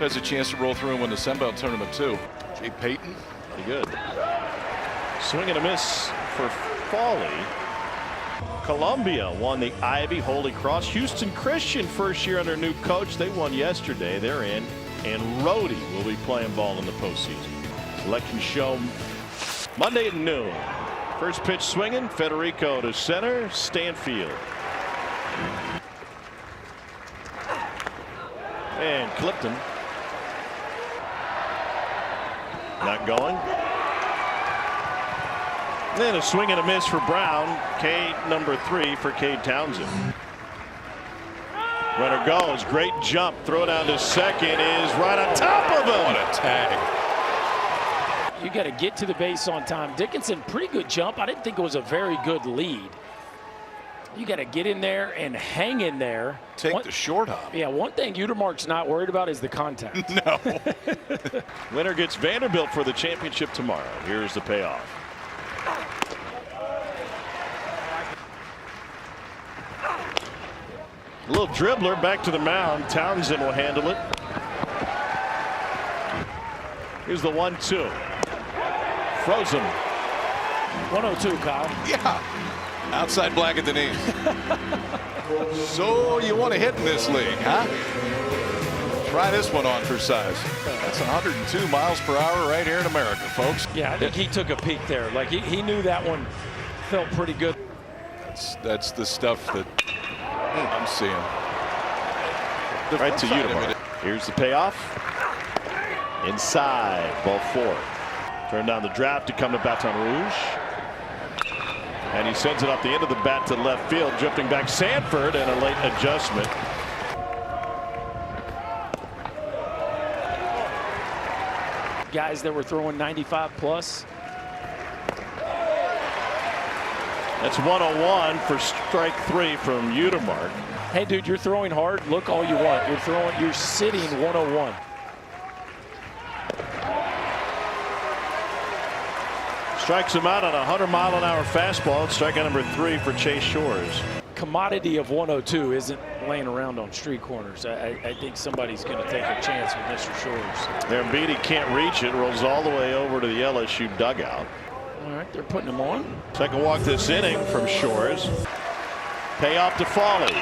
has a chance to roll through and win the Sun Belt tournament too. Jay Payton. Pretty good. Swing and a miss for Foley. Columbia won the Ivy Holy Cross. Houston Christian, first year under new coach. They won yesterday. They're in. And Rhodey will be playing ball in the postseason. Selection show Monday at noon. First pitch swinging. Federico to center. Stanfield. And Clifton. Not going. Then a swing and a miss for Brown. K number 3 for Cade Townsend. Runner goes. Great jump. Throw down to second is right on top of him. What a tag. You got to get to the base on time. Dickinson, pretty good jump. I didn't think it was a very good lead. You got to get in there and hang in there. Take the short hop. Yeah, one thing Utermark's not worried about is the contact. No. Winner gets Vanderbilt for the championship tomorrow. Here's the payoff. A little dribbler back to the mound. Townsend will handle it. Here's the 1-2. Frozen. 102, Kyle. Yeah. Outside black at the knees. So you want to hit in this league, huh? Try this one on for size. That's 102 miles per hour right here in America, folks. Yeah, I think he took a peek there. Like he knew that one felt pretty good. That's the stuff that I'm seeing. Right to Utermark. Here's the payoff. Inside, ball 4. Turn down the draft to come to Baton Rouge. And he sends it off the end of the bat to left field. Drifting back Sanford and a late adjustment. Guys that were throwing 95 plus. That's 101 for strike 3 from Utermark. Hey, dude, you're throwing hard. Look all you want. You're sitting 101. Strikes him out on a 100-mile-an-hour fastball. It's strikeout number 3 for Chase Shores. Commodity of 102 isn't laying around on street corners. I think somebody's going to take a chance with Mr. Shores. There, Beatty can't reach it. Rolls all the way over to the LSU dugout. All right, they're putting him on. Second walk this inning from Shores. Payoff to Foley.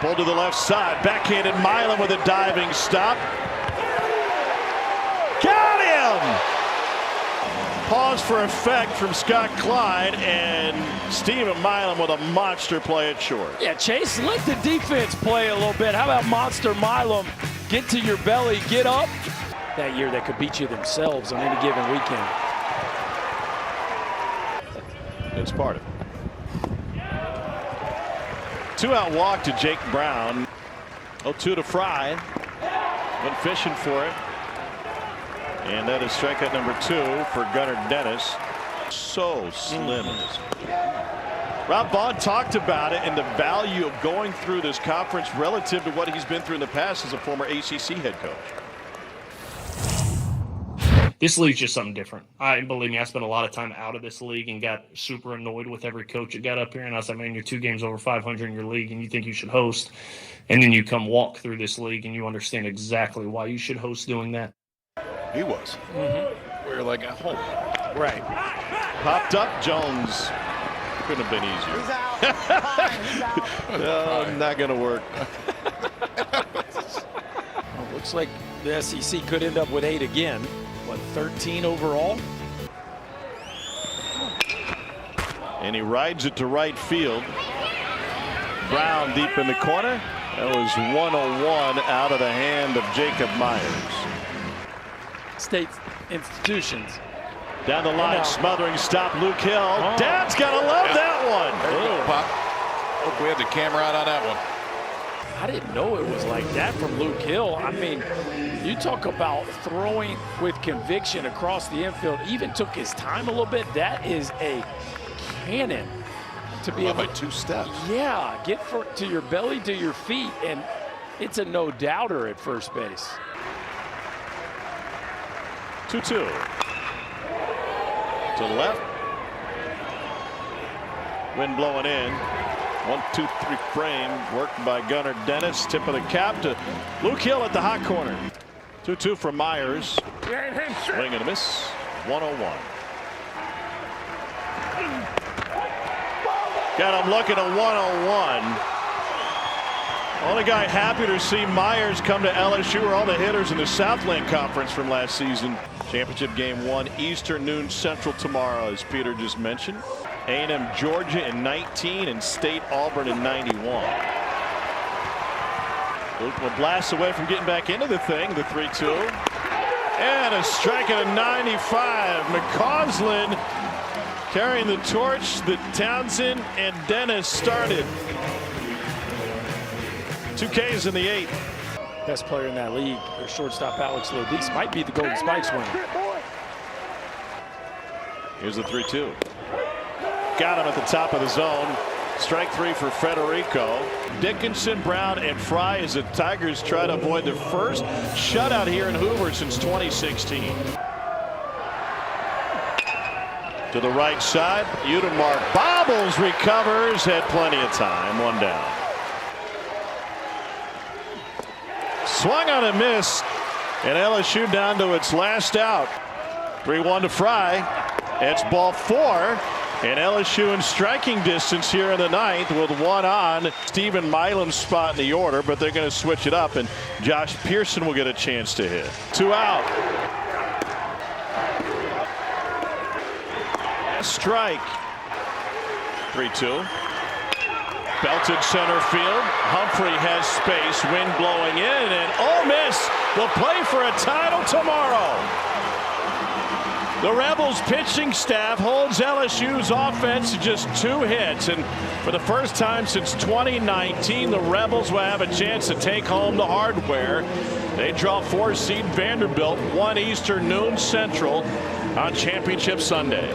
Pulled to the left side. Backhanded Milam with a diving stop. Got him! Pause for effect from Scott Clyde, and Steven Milam with a monster play at short. Yeah, Chase, let the defense play a little bit. How about Monster Milam? Get to your belly, get up. That year that could beat you themselves on any given weekend. It's part of it. 2-out walk to Jake Brown. 0-2 to Fry. Went fishing for it. And that is strikeout number 2 for Gunnar Dennis. So slim in this. Rob Vaughn talked about it and the value of going through this conference relative to what he's been through in the past as a former ACC head coach. This league's just something different. Believe me, I spent a lot of time out of this league and got super annoyed with every coach that got up here. And I was like, man, you're 2 games over 500 in your league and you think you should host. And then you come walk through this league and you understand exactly why you should host doing that. He was. We were like at home. Right. Popped up. Jones. Couldn't have been easier. He's out. No, not going to work. Well, looks like the SEC could end up with 8 again. What, 13 overall? And he rides it to right field. Brown deep in the corner. That was 101 out of the hand of Jacob Myers. State institutions. Down the line, smothering stop, Luke Hill. Dad's got to love that one. There you go, Pop. Hope we had the camera out on that one. I didn't know it was like that from Luke Hill. I mean, you talk about throwing with conviction across the infield. Even took his time a little bit. That is a cannon to be able by 2 steps. Yeah, get to your belly, to your feet, and it's a no-doubter at first base. 2-2. To the left. Wind blowing in. 1-2-3 frame worked by Gunnar Dennis. Tip of the cap to Luke Hill at the hot corner. 2-2 from Myers. Swing and a miss. 101. Got him looking at 101. Only guy happy to see Myers come to LSU are all the hitters in the Southland Conference from last season. Championship game 1 Eastern, noon Central tomorrow, as Peter just mentioned. A&M Georgia in 19 and State Auburn in 91. Luke blasts away from getting back into the thing. The 3-2 and a strike at a 95. McCausland carrying the torch that Townsend and Dennis started. 2 Ks in the 8th. Best player in that league, their shortstop Alex Lodis, might be the Golden Spikes winner. Here's the 3-2. Got him at the top of the zone. Strike 3 for Federico. Dickinson, Brown, and Fry as the Tigers try to avoid their first shutout here in Hoover since 2016. To the right side, Udemar bobbles, recovers, had plenty of time. 1 down. Swung on and missed, and LSU down to its last out. 3-1 to Fry. It's ball 4, and LSU in striking distance here in the 9th with 1 on. Stephen Milam's spot in the order, but they're going to switch it up, and Josh Pearson will get a chance to hit. 2 out. Strike. 3-2. Belted center field. Humphrey has space. Wind blowing in, and Ole Miss will play for a title tomorrow. The Rebels pitching staff holds LSU's offense to just 2 hits, and for the first time since 2019, the Rebels will have a chance to take home the hardware. They draw 4-seed Vanderbilt, 1 Eastern, noon Central on Championship Sunday.